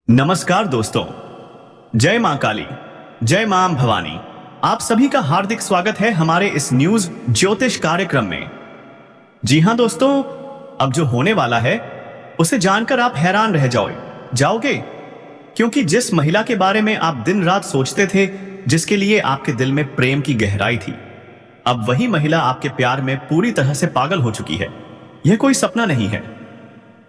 नमस्कार दोस्तों। जय मां काली, जय मां भवानी। आप सभी का हार्दिक स्वागत है हमारे इस न्यूज ज्योतिष कार्यक्रम में। जी हां दोस्तों, अब जो होने वाला है उसे जानकर आप हैरान रह जाओगे, क्योंकि जिस महिला के बारे में आप दिन रात सोचते थे, जिसके लिए आपके दिल में प्रेम की गहराई थी, अब वही महिला आपके प्यार में पूरी तरह से पागल हो चुकी है। यह कोई सपना नहीं है,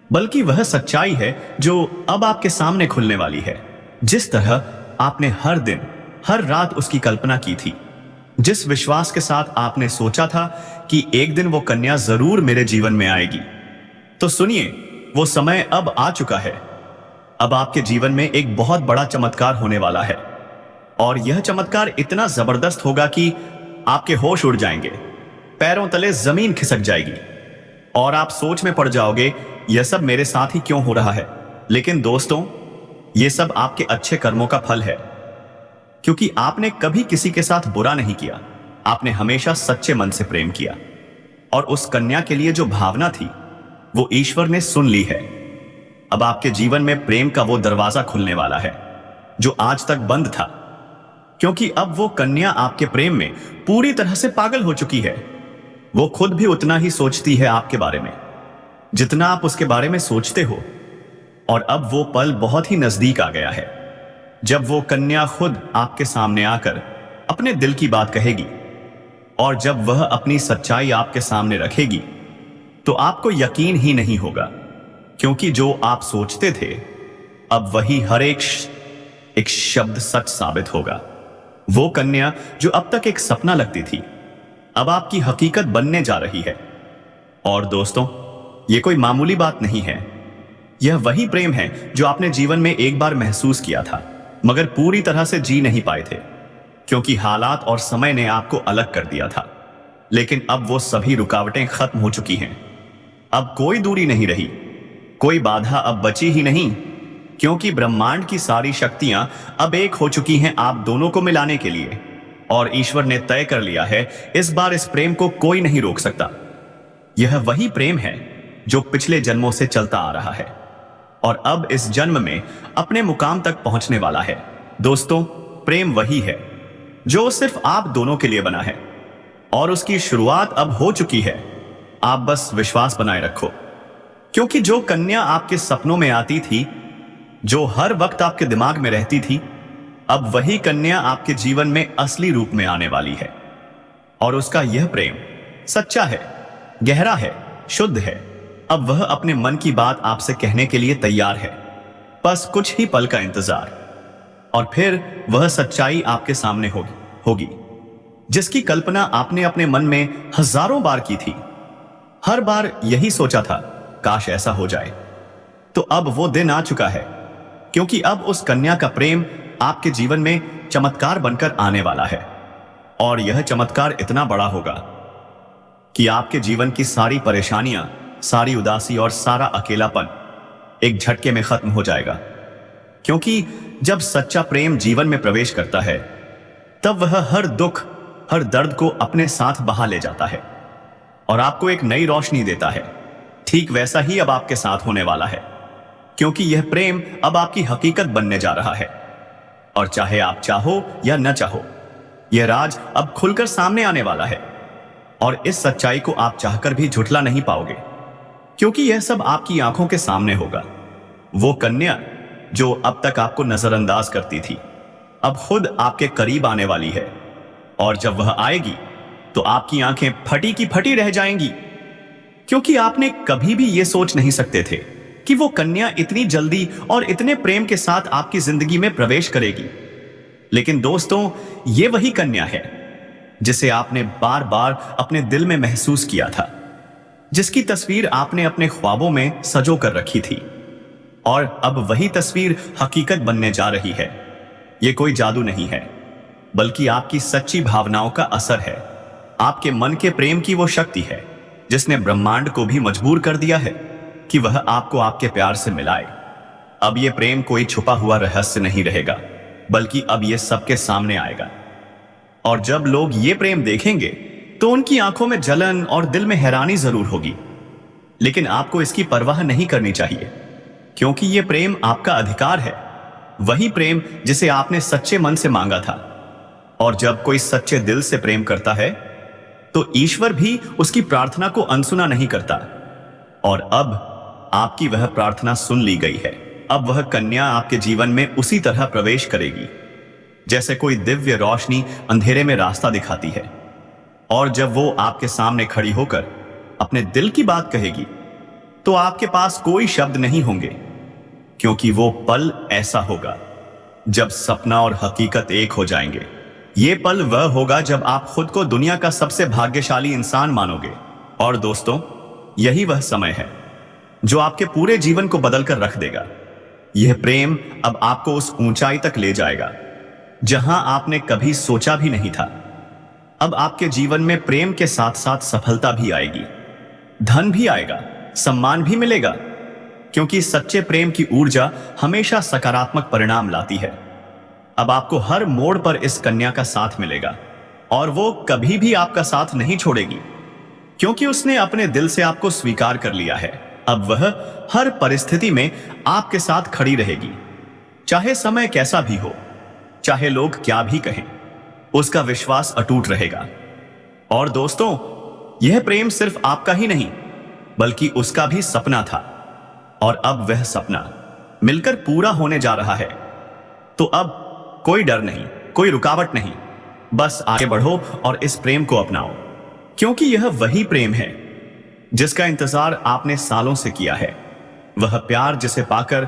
बल्कि वह सच्चाई है जो अब आपके सामने खुलने वाली है। जिस तरह आपने हर दिन हर रात उसकी कल्पना की थी, जिस विश्वास के साथ आपने सोचा था कि एक दिन वो कन्या जरूर मेरे जीवन में आएगी, तो सुनिए, वो समय अब आ चुका है। अब आपके जीवन में एक बहुत बड़ा चमत्कार होने वाला है, और यह चमत्कार इतना जबरदस्त होगा कि आपके होश उड़ जाएंगे, पैरों तले जमीन खिसक जाएगी और आप सोच में पड़ जाओगे, यह सब मेरे साथ ही क्यों हो रहा है। लेकिन दोस्तों, यह सब आपके अच्छे कर्मों का फल है, क्योंकि आपने कभी किसी के साथ बुरा नहीं किया। आपने हमेशा सच्चे मन से प्रेम किया, और उस कन्या के लिए जो भावना थी वो ईश्वर ने सुन ली है। अब आपके जीवन में प्रेम का वो दरवाजा खुलने वाला है जो आज तक बंद था, क्योंकि अब वो कन्या आपके प्रेम में पूरी तरह से पागल हो चुकी है। वो खुद भी उतना ही सोचती है आपके बारे में जितना आप उसके बारे में सोचते हो, और अब वो पल बहुत ही नजदीक आ गया है जब वो कन्या खुद आपके सामने आकर अपने दिल की बात कहेगी। और जब वह अपनी सच्चाई आपके सामने रखेगी तो आपको यकीन ही नहीं होगा, क्योंकि जो आप सोचते थे अब वही हर एक शब्द सच साबित होगा। वो कन्या जो अब तक एक सपना लगती थी, अब आपकी हकीकत बनने जा रही है। और दोस्तों, यह कोई मामूली बात नहीं है, यह वही प्रेम है जो आपने जीवन में एक बार महसूस किया था, मगर पूरी तरह से जी नहीं पाए थे, क्योंकि हालात और समय ने आपको अलग कर दिया था। लेकिन अब वो सभी रुकावटें खत्म हो चुकी हैं। अब कोई दूरी नहीं रही, कोई बाधा अब बची ही नहीं, क्योंकि ब्रह्मांड की सारी शक्तियां अब एक हो चुकी हैं आप दोनों को मिलाने के लिए। और ईश्वर ने तय कर लिया है, इस बार इस प्रेम को कोई नहीं रोक सकता। यह वही प्रेम है जो पिछले जन्मों से चलता आ रहा है, और अब इस जन्म में अपने मुकाम तक पहुंचने वाला है। दोस्तों, प्रेम वही है जो सिर्फ आप दोनों के लिए बना है, और उसकी शुरुआत अब हो चुकी है। आप बस विश्वास बनाए रखो, क्योंकि जो कन्या आपके सपनों में आती थी, जो हर वक्त आपके दिमाग में रहती थी, अब वही कन्या आपके जीवन में असली रूप में आने वाली है। और उसका यह प्रेम सच्चा है, गहरा है, शुद्ध है। अब वह अपने मन की बात आपसे कहने के लिए तैयार है, बस कुछ ही पल का इंतजार, और फिर वह सच्चाई आपके सामने होगी जिसकी कल्पना आपने अपने मन में हजारों बार की थी। हर बार यही सोचा था, काश ऐसा हो जाए। तो अब वो दिन आ चुका है, क्योंकि अब उस कन्या का प्रेम आपके जीवन में चमत्कार बनकर आने वाला है। और यह चमत्कार इतना बड़ा होगा कि आपके जीवन की सारी परेशानियां, सारी उदासी और सारा अकेलापन एक झटके में खत्म हो जाएगा। क्योंकि जब सच्चा प्रेम जीवन में प्रवेश करता है, तब वह हर दुख, हर दर्द को अपने साथ बहा ले जाता है और आपको एक नई रोशनी देता है। ठीक वैसा ही अब आपके साथ होने वाला है, क्योंकि यह प्रेम अब आपकी हकीकत बनने जा रहा है। और चाहे आप चाहो या न चाहो, यह राज अब खुलकर सामने आने वाला है, और इस सच्चाई को आप चाहकर भी झुठला नहीं पाओगे, क्योंकि यह सब आपकी आंखों के सामने होगा। वो कन्या जो अब तक आपको नजरअंदाज करती थी, अब खुद आपके करीब आने वाली है, और जब वह आएगी तो आपकी आंखें फटी की फटी रह जाएंगी, क्योंकि आपने कभी भी यह सोच नहीं सकते थे कि वो कन्या इतनी जल्दी और इतने प्रेम के साथ आपकी जिंदगी में प्रवेश करेगी। लेकिन दोस्तों, ये वही कन्या है जिसे आपने बार बार अपने दिल में महसूस किया था, जिसकी तस्वीर आपने अपने ख्वाबों में सजो कर रखी थी, और अब वही तस्वीर हकीकत बनने जा रही है। यह कोई जादू नहीं है, बल्कि आपकी सच्ची भावनाओं का असर है। आपके मन के प्रेम की वो शक्ति है जिसने ब्रह्मांड को भी मजबूर कर दिया है कि वह आपको आपके प्यार से मिलाए। अब यह प्रेम कोई छुपा हुआ रहस्य नहीं रहेगा, बल्कि अब यह सबके सामने आएगा। और जब लोग ये प्रेम देखेंगे तो उनकी आंखों में जलन और दिल में हैरानी जरूर होगी, लेकिन आपको इसकी परवाह नहीं करनी चाहिए, क्योंकि यह प्रेम आपका अधिकार है। वही प्रेम जिसे आपने सच्चे मन से मांगा था। और जब कोई सच्चे दिल से प्रेम करता है तो ईश्वर भी उसकी प्रार्थना को अनसुना नहीं करता। और अब आपकी वह प्रार्थना सुन ली गई है। अब वह कन्या आपके जीवन में उसी तरह प्रवेश करेगी जैसे कोई दिव्य रोशनी अंधेरे में रास्ता दिखाती है। और जब वो आपके सामने खड़ी होकर अपने दिल की बात कहेगी तो आपके पास कोई शब्द नहीं होंगे, क्योंकि वो पल ऐसा होगा जब सपना और हकीकत एक हो जाएंगे। ये पल वह होगा जब आप खुद को दुनिया का सबसे भाग्यशाली इंसान मानोगे। और दोस्तों, यही वह समय है जो आपके पूरे जीवन को बदल कर रख देगा। यह प्रेम अब आपको उस ऊंचाई तक ले जाएगा जहां आपने कभी सोचा भी नहीं था। अब आपके जीवन में प्रेम के साथ साथ सफलता भी आएगी, धन भी आएगा, सम्मान भी मिलेगा, क्योंकि सच्चे प्रेम की ऊर्जा हमेशा सकारात्मक परिणाम लाती है। अब आपको हर मोड़ पर इस कन्या का साथ मिलेगा और वो कभी भी आपका साथ नहीं छोड़ेगी, क्योंकि उसने अपने दिल से आपको स्वीकार कर लिया है। अब वह हर परिस्थिति में आपके साथ खड़ी रहेगी, चाहे समय कैसा भी हो, चाहे लोग क्या भी कहें, उसका विश्वास अटूट रहेगा। और दोस्तों, यह प्रेम सिर्फ आपका ही नहीं बल्कि उसका भी सपना था, और अब वह सपना मिलकर पूरा होने जा रहा है। तो अब कोई डर नहीं, कोई रुकावट नहीं, बस आगे बढ़ो और इस प्रेम को अपनाओ, क्योंकि यह वही प्रेम है जिसका इंतजार आपने सालों से किया है। वह प्यार जिसे पाकर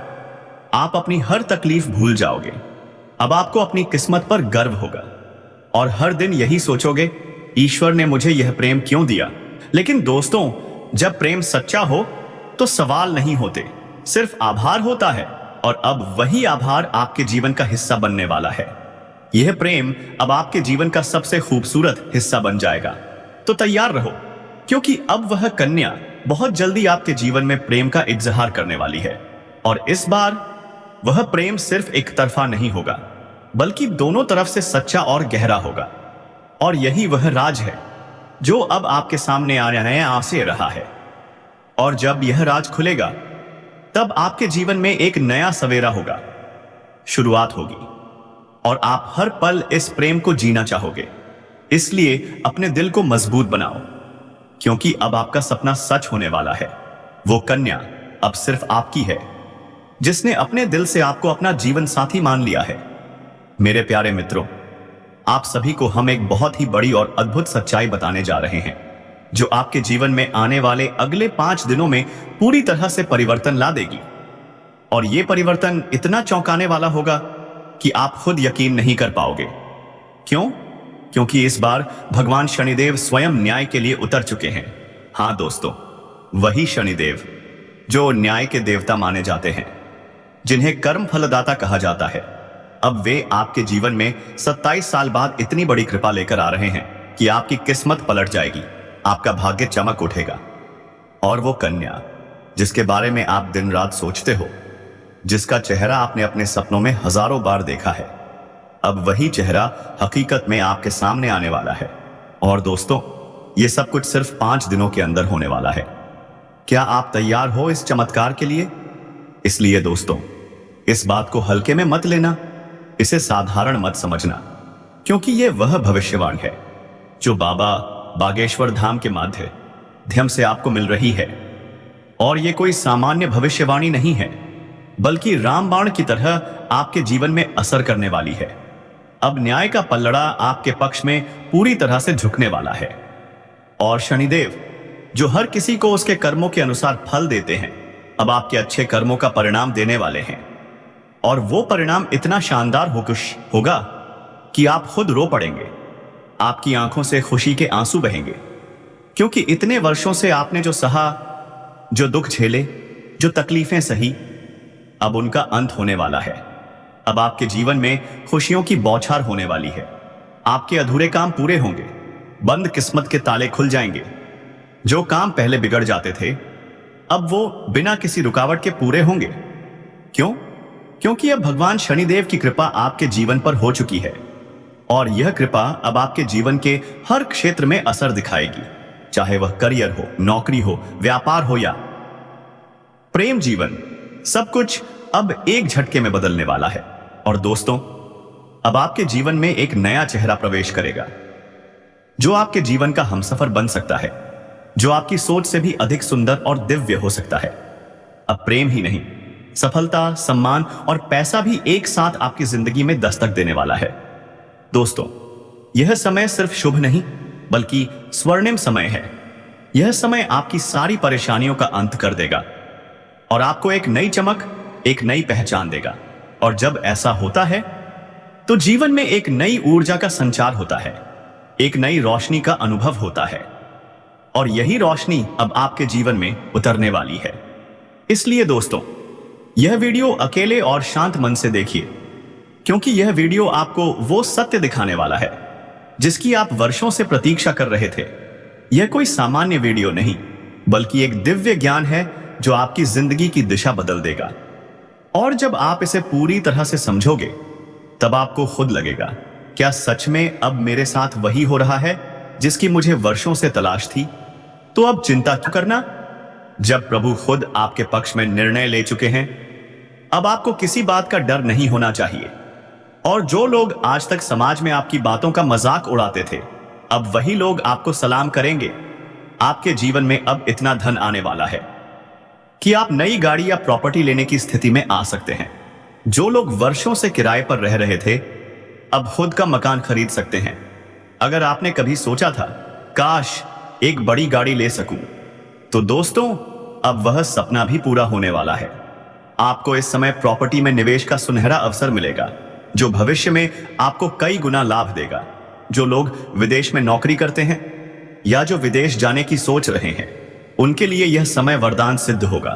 आप अपनी हर तकलीफ भूल जाओगे। अब आपको अपनी किस्मत पर गर्व होगा और हर दिन यही सोचोगे, ईश्वर ने मुझे यह प्रेम क्यों दिया। लेकिन दोस्तों, जब प्रेम सच्चा हो तो सवाल नहीं होते, सिर्फ आभार होता है। और अब वही आभार आपके जीवन का हिस्सा बनने वाला है। यह प्रेम अब आपके जीवन का सबसे खूबसूरत हिस्सा बन जाएगा। तो तैयार रहो, क्योंकि अब वह कन्या बहुत जल्दी आपके जीवन में प्रेम का इजहार करने वाली है। और इस बार वह प्रेम सिर्फ एक तरफा नहीं होगा, बल्कि दोनों तरफ से सच्चा और गहरा होगा। और यही वह राज है जो अब आपके सामने आने से रहा है। और जब यह राज खुलेगा तब आपके जीवन में एक नया सवेरा होगा, शुरुआत होगी, और आप हर पल इस प्रेम को जीना चाहोगे। इसलिए अपने दिल को मजबूत बनाओ, क्योंकि अब आपका सपना सच होने वाला है। वो कन्या अब सिर्फ आपकी है, जिसने अपने दिल से आपको अपना जीवन साथी मान लिया है। मेरे प्यारे मित्रों, आप सभी को हम एक बहुत ही बड़ी और अद्भुत सच्चाई बताने जा रहे हैं, जो आपके जीवन में आने वाले अगले 5 दिनों में पूरी तरह से परिवर्तन ला देगी। और यह परिवर्तन इतना चौंकाने वाला होगा कि आप खुद यकीन नहीं कर पाओगे। क्यों? क्योंकि इस बार भगवान शनिदेव स्वयं न्याय के लिए उतर चुके हैं। हाँ दोस्तों, वही शनिदेव जो न्याय के देवता माने जाते हैं, जिन्हें कर्म फलदाता कहा जाता है। अब वे आपके जीवन में 27 साल बाद इतनी बड़ी कृपा लेकर आ रहे हैं कि आपकी किस्मत पलट जाएगी, आपका भाग्य चमक उठेगा। और वो कन्या जिसके बारे में आप दिन रात सोचते हो, जिसका चेहरा आपने अपने सपनों में हजारों बार देखा है, अब वही चेहरा हकीकत में आपके सामने आने वाला है। और दोस्तों, ये सब कुछ सिर्फ 5 दिनों के अंदर होने वाला है। क्या आप तैयार हो इस चमत्कार के लिए? इसलिए दोस्तों, इस बात को हल्के में मत लेना, इसे साधारण मत समझना, क्योंकि यह वह भविष्यवाणी है जो बाबा बागेश्वर धाम के माध्यम से आपको मिल रही है। और यह कोई सामान्य भविष्यवाणी नहीं है, बल्कि रामबाण की तरह आपके जीवन में असर करने वाली है। अब न्याय का पल्लड़ा आपके पक्ष में पूरी तरह से झुकने वाला है। और शनिदेव, जो हर किसी को उसके कर्मों के अनुसार फल देते हैं, अब आपके अच्छे कर्मों का परिणाम देने वाले हैं। और वो परिणाम इतना शानदार होगा कि आप खुद रो पड़ेंगे। आपकी आंखों से खुशी के आंसू बहेंगे, क्योंकि इतने वर्षों से आपने जो सहा, जो दुख झेले, जो तकलीफें सही, अब उनका अंत होने वाला है। अब आपके जीवन में खुशियों की बौछार होने वाली है। आपके अधूरे काम पूरे होंगे, बंद किस्मत के ताले खुल जाएंगे। जो काम पहले बिगड़ जाते थे, अब वो बिना किसी रुकावट के पूरे होंगे। क्यों? क्योंकि अब भगवान शनिदेव की कृपा आपके जीवन पर हो चुकी है। और यह कृपा अब आपके जीवन के हर क्षेत्र में असर दिखाएगी, चाहे वह करियर हो, नौकरी हो, व्यापार हो या प्रेम जीवन। सब कुछ अब एक झटके में बदलने वाला है। और दोस्तों, अब आपके जीवन में एक नया चेहरा प्रवेश करेगा, जो आपके जीवन का हमसफर बन सकता है, जो आपकी सोच से भी अधिक सुंदर और दिव्य हो सकता है। अब प्रेम ही नहीं, सफलता, सम्मान और पैसा भी एक साथ आपकी जिंदगी में दस्तक देने वाला है। दोस्तों, यह समय सिर्फ शुभ नहीं बल्कि स्वर्णिम समय है। यह समय आपकी सारी परेशानियों का अंत कर देगा और आपको एक नई चमक, एक नई पहचान देगा। और जब ऐसा होता है तो जीवन में एक नई ऊर्जा का संचार होता है, एक नई रोशनी का अनुभव होता है, और यही रोशनी अब आपके जीवन में उतरने वाली है। इसलिए दोस्तों, यह वीडियो अकेले और शांत मन से देखिए, क्योंकि यह वीडियो आपको वो सत्य दिखाने वाला है जिसकी आप वर्षों से प्रतीक्षा कर रहे थे। यह कोई सामान्य वीडियो नहीं, बल्कि एक दिव्य ज्ञान है जो आपकी जिंदगी की दिशा बदल देगा। और जब आप इसे पूरी तरह से समझोगे, तब आपको खुद लगेगा, क्या सच में अब मेरे साथ वही हो रहा है जिसकी मुझे वर्षों से तलाश थी? तो अब चिंता क्यों करना, जब प्रभु खुद आपके पक्ष में निर्णय ले चुके हैं। अब आपको किसी बात का डर नहीं होना चाहिए। और जो लोग आज तक समाज में आपकी बातों का मजाक उड़ाते थे, अब वही लोग आपको सलाम करेंगे। आपके जीवन में अब इतना धन आने वाला है कि आप नई गाड़ी या प्रॉपर्टी लेने की स्थिति में आ सकते हैं। जो लोग वर्षों से किराए पर रह रहे थे, अब खुद का मकान खरीद सकते हैं। अगर आपने कभी सोचा था, काश एक बड़ी गाड़ी ले सकूं, तो दोस्तों, अब वह सपना भी पूरा होने वाला है। आपको इस समय प्रॉपर्टी में निवेश का सुनहरा अवसर मिलेगा, जो भविष्य में आपको कई गुना लाभ देगा। जो लोग विदेश में नौकरी करते हैं या जो विदेश जाने की सोच रहे हैं, उनके लिए यह समय वरदान सिद्ध होगा।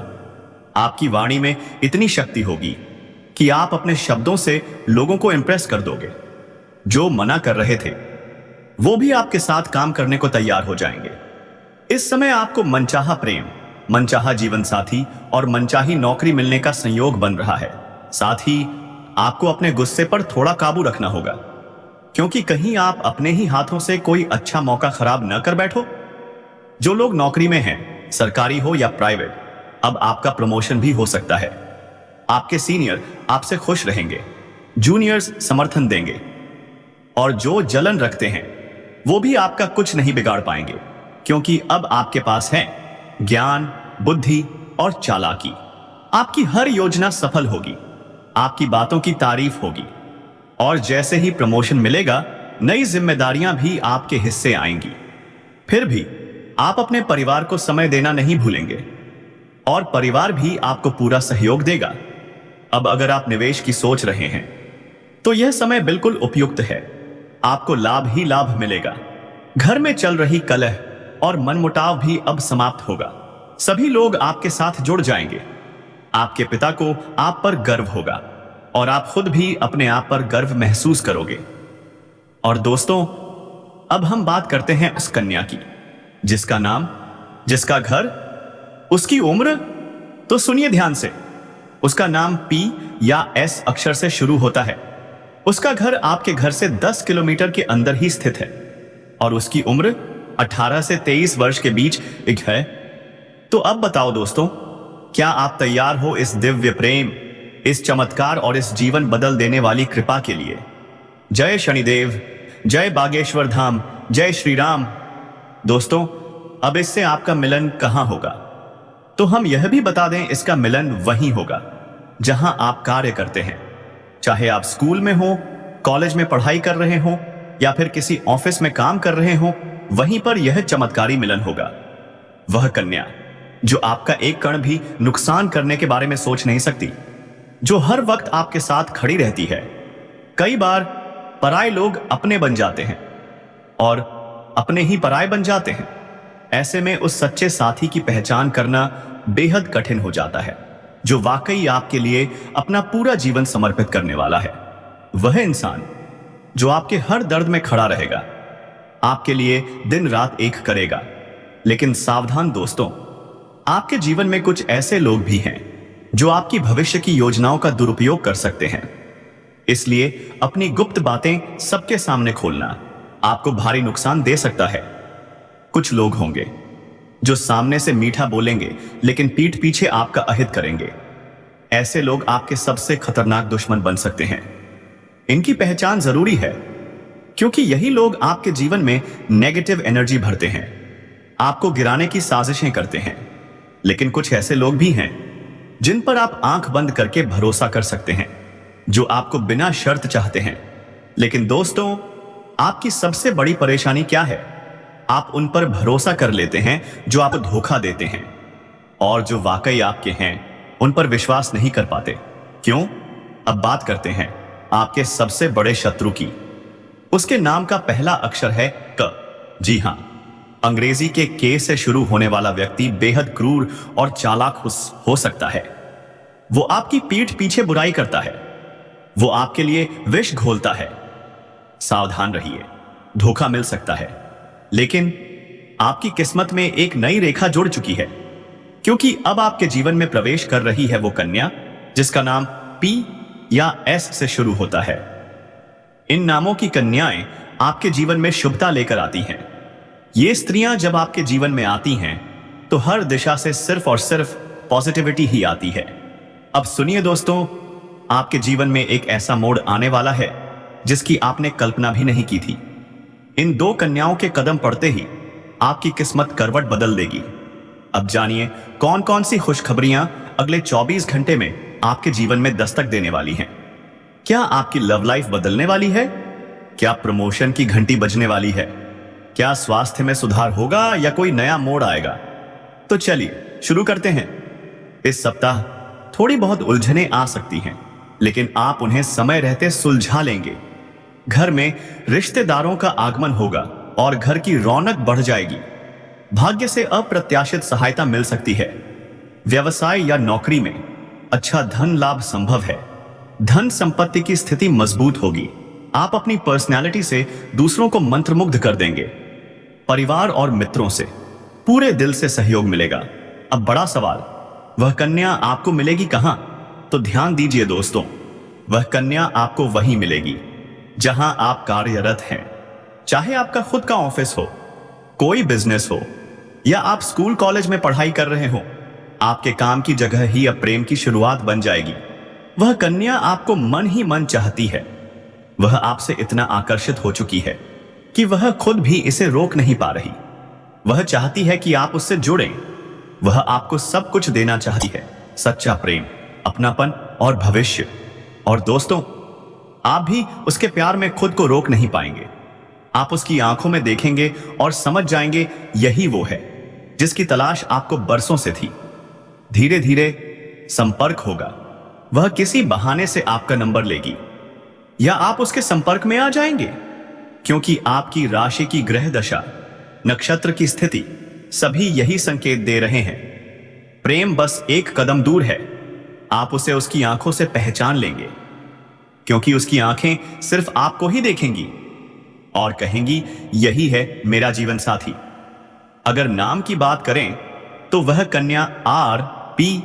आपकी वाणी में इतनी शक्ति होगी कि आप अपने शब्दों से लोगों को इंप्रेस कर दोगे। जो मना कर रहे थे, वो भी आपके साथ काम करने को तैयार हो जाएंगे। इस समय आपको मनचाहा प्रेम, मनचाहा जीवन साथी और मनचाही नौकरी मिलने का संयोग बन रहा है। साथ ही आपको अपने गुस्से पर थोड़ा काबू रखना होगा, क्योंकि कहीं आप अपने ही हाथों से कोई अच्छा मौका खराब न कर बैठो। जो लोग नौकरी में हैं, सरकारी हो या प्राइवेट, अब आपका प्रमोशन भी हो सकता है। आपके सीनियर आपसे खुश रहेंगे, जूनियर्स समर्थन देंगे, और जो जलन रखते हैं वो भी आपका कुछ नहीं बिगाड़ पाएंगे, क्योंकि अब आपके पास है ज्ञान, बुद्धि और चालाकी। आपकी हर योजना सफल होगी, आपकी बातों की तारीफ होगी, और जैसे ही प्रमोशन मिलेगा, नई जिम्मेदारियां भी आपके हिस्से आएंगी। फिर भी आप अपने परिवार को समय देना नहीं भूलेंगे, और परिवार भी आपको पूरा सहयोग देगा। अब अगर आप निवेश की सोच रहे हैं, तो यह समय बिल्कुल उपयुक्त है। आपको लाभ ही लाभ मिलेगा। घर में चल रही कलह और मनमुटाव भी अब समाप्त होगा। सभी लोग आपके साथ जुड़ जाएंगे। आपके पिता को आप पर गर्व होगा, और आप खुद भी अपने आप पर गर्व महसूस करोगे। और दोस्तों, अब हम बात करते हैं उस कन्या की, जिसका नाम, जिसका घर, उसकी उम्र, तो सुनिए ध्यान से। उसका नाम P या S अक्षर से शुरू होता है। उसका घर आपके घर से 10 किलोमीटर के अंदर ही स्थित है, और उसकी उम्र 18 से 23 वर्ष के बीच एक है। तो अब बताओ दोस्तों, क्या आप तैयार हो इस दिव्य प्रेम, इस चमत्कार और इस जीवन बदल देने वाली कृपा के लिए? जय शनिदेव, जय बागेश्वर धाम, जय श्री राम। दोस्तों, अब इससे आपका मिलन कहां होगा? तो हम यह भी बता दें, इसका मिलन वहीं होगा जहां आप कार्य करते हैं। चाहे आप स्कूल में हो, कॉलेज में पढ़ाई कर रहे हो, या फिर किसी ऑफिस में काम कर रहे हो, वहीं पर यह चमत्कारी मिलन होगा। वह कन्या जो आपका एक कण भी नुकसान करने के बारे में सोच नहीं सकती, जो हर वक्त आपके साथ खड़ी रहती है। कई बार पराये लोग अपने बन जाते हैं और अपने ही पराये बन जाते हैं। ऐसे में उस सच्चे साथी की पहचान करना बेहद कठिन हो जाता है, जो वाकई आपके लिए अपना पूरा जीवन समर्पित करने वाला है। वह इंसान जो आपके हर दर्द में खड़ा रहेगा, आपके लिए दिन रात एक करेगा। लेकिन सावधान दोस्तों, आपके जीवन में कुछ ऐसे लोग भी हैं जो आपकी भविष्य की योजनाओं का दुरुपयोग कर सकते हैं। इसलिए अपनी गुप्त बातें सबके सामने खोलना आपको भारी नुकसान दे सकता है। कुछ लोग होंगे जो सामने से मीठा बोलेंगे, लेकिन पीठ पीछे आपका अहित करेंगे। ऐसे लोग आपके सबसे खतरनाक दुश्मन बन सकते हैं। इनकी पहचान जरूरी है, क्योंकि यही लोग आपके जीवन में नेगेटिव एनर्जी भरते हैं, आपको गिराने की साजिशें करते हैं। लेकिन कुछ ऐसे लोग भी हैं जिन पर आप आंख बंद करके भरोसा कर सकते हैं, जो आपको बिना शर्त चाहते हैं। लेकिन दोस्तों, आपकी सबसे बड़ी परेशानी क्या है? आप उन पर भरोसा कर लेते हैं जो आपको धोखा देते हैं, और जो वाकई आपके हैं उन पर विश्वास नहीं कर पाते। क्यों? अब बात करते हैं आपके सबसे बड़े शत्रु की। उसके नाम का पहला अक्षर है क। जी हां, अंग्रेजी के के से शुरू होने वाला व्यक्ति बेहद क्रूर और चालाक हो सकता है। वो आपकी पीठ पीछे बुराई करता है, वो आपके लिए विष घोलता है। सावधान रहिए, धोखा मिल सकता है। लेकिन आपकी किस्मत में एक नई रेखा जुड़ चुकी है, क्योंकि अब आपके जीवन में प्रवेश कर रही है वो कन्या जिसका नाम पी या एस से शुरू होता है। इन नामों की कन्याएं आपके जीवन में शुभता लेकर आती हैं। ये स्त्रियां जब आपके जीवन में आती हैं तो हर दिशा से सिर्फ और सिर्फ पॉजिटिविटी ही आती है। अब सुनिए दोस्तों, आपके जीवन में एक ऐसा मोड़ आने वाला है जिसकी आपने कल्पना भी नहीं की थी। इन दो कन्याओं के कदम पड़ते ही आपकी किस्मत करवट बदल देगी। अब जानिए कौन कौन सी खुशखबरियां अगले 24 घंटे में आपके जीवन में दस्तक देने वाली हैं। क्या आपकी लव लाइफ बदलने वाली है? क्या प्रमोशन की घंटी बजने वाली है? क्या स्वास्थ्य में सुधार होगा या कोई नया मोड़ आएगा? तो चलिए शुरू करते हैं। इस सप्ताह थोड़ी बहुत उलझनें आ सकती हैं, लेकिन आप उन्हें समय रहते सुलझा लेंगे। घर में रिश्तेदारों का आगमन होगा और घर की रौनक बढ़ जाएगी। भाग्य से अप्रत्याशित सहायता मिल सकती है। व्यवसाय या नौकरी में अच्छा धन लाभ संभव है। धन संपत्ति की स्थिति मजबूत होगी। आप अपनी पर्सनैलिटी से दूसरों को मंत्रमुग्ध कर देंगे। परिवार और मित्रों से पूरे दिल से सहयोग मिलेगा। अब बड़ा सवाल, वह कन्या आपको मिलेगी कहां? तो ध्यान दीजिए दोस्तों, वह कन्या आपको वहीं मिलेगी जहां आप कार्यरत हैं। चाहे आपका खुद का ऑफिस हो, कोई बिजनेस हो, या आप स्कूल कॉलेज में पढ़ाई कर रहे हो, आपके काम की जगह ही अब प्रेम की शुरुआत बन जाएगी। वह कन्या आपको मन ही मन चाहती है। वह आपसे इतना आकर्षित हो चुकी है कि वह खुद भी इसे रोक नहीं पा रही। वह चाहती है कि आप उससे जुड़ें। वह आपको सब कुछ देना चाहती है, सच्चा प्रेम, अपनापन और भविष्य। और दोस्तों, आप भी उसके प्यार में खुद को रोक नहीं पाएंगे। आप उसकी आंखों में देखेंगे और समझ जाएंगे यही वो है जिसकी तलाश आपको बरसों से थी। धीरे धीरे संपर्क होगा। वह किसी बहाने से आपका नंबर लेगी या आप उसके संपर्क में आ जाएंगे, क्योंकि आपकी राशि की ग्रह दशा, नक्षत्र की स्थिति सभी यही संकेत दे रहे हैं। प्रेम बस एक कदम दूर है। आप उसे उसकी आंखों से पहचान लेंगे, क्योंकि उसकी आंखें सिर्फ आपको ही देखेंगी और कहेंगी, यही है मेरा जीवन साथी। अगर नाम की बात करें तो वह कन्या आर, पी,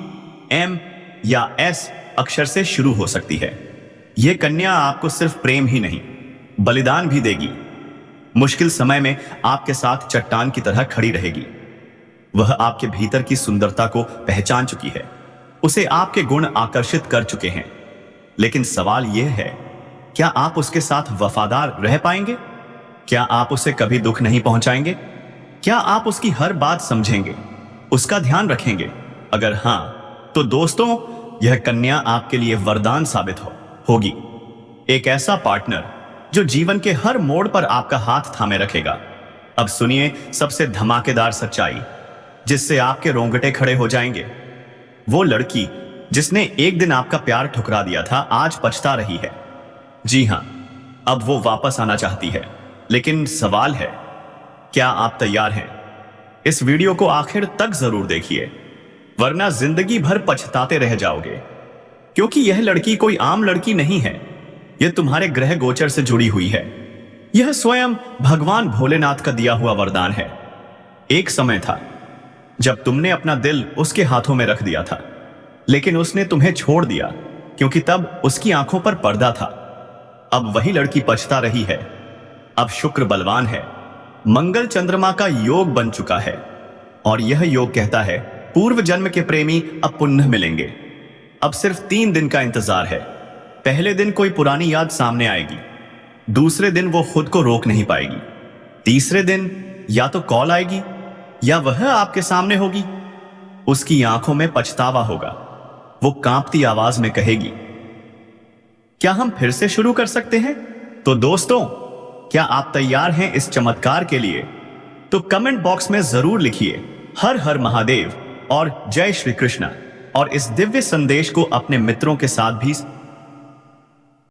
एम या एस अक्षर से शुरू हो सकती है। यह कन्या आपको सिर्फ प्रेम ही नहीं, बलिदान भी देगी। मुश्किल समय में आपके साथ चट्टान की तरह खड़ी रहेगी। वह आपके भीतर की सुंदरता को पहचान चुकी है। उसे आपके गुण आकर्षित कर चुके हैं। लेकिन सवाल यह है, क्या आप उसके साथ वफादार रह पाएंगे? क्या आप उसे कभी दुख नहीं पहुंचाएंगे? क्या आप उसकी हर बात समझेंगे, उसका ध्यान रखेंगे? अगर हां, तो दोस्तों, यह कन्या आपके लिए वरदान साबित होगी। एक ऐसा पार्टनर जो जीवन के हर मोड़ पर आपका हाथ थामे रखेगा। अब सुनिए सबसे धमाकेदार सच्चाई, जिससे आपके रोंगटे खड़े हो जाएंगे। वो लड़की जिसने एक दिन आपका प्यार ठुकरा दिया था, आज पछता रही है। जी हां, अब वो वापस आना चाहती है। लेकिन सवाल है, क्या आप तैयार हैं? इस वीडियो को आखिर तक जरूर देखिए, वरना जिंदगी भर पछताते रह जाओगे। क्योंकि यह लड़की कोई आम लड़की नहीं है। यह तुम्हारे ग्रह गोचर से जुड़ी हुई है। यह स्वयं भगवान भोलेनाथ का दिया हुआ वरदान है। एक समय था जब तुमने अपना दिल उसके हाथों में रख दिया था, लेकिन उसने तुम्हें छोड़ दिया, क्योंकि तब उसकी आंखों पर पर्दा था। अब वही लड़की पछता रही है। अब शुक्र बलवान है, मंगल चंद्रमा का योग बन चुका है, और यह योग कहता है पूर्व जन्म के प्रेमी अब पुनः मिलेंगे। अब सिर्फ 3 दिन का इंतजार है। पहले दिन कोई पुरानी याद सामने आएगी, दूसरे दिन वो खुद को रोक नहीं पाएगी, तीसरे दिन या तो कॉल आएगी या वह आपके सामने होगी। उसकी आंखों में पछतावा होगा। वो कांपती आवाज में कहेगी, क्या हम फिर से शुरू कर सकते हैं? तो दोस्तों, क्या आप तैयार हैं इस चमत्कार के लिए? तो कमेंट बॉक्स में जरूर लिखिए हर हर महादेव और जय श्री कृष्ण, और इस दिव्य संदेश को अपने मित्रों के साथ भी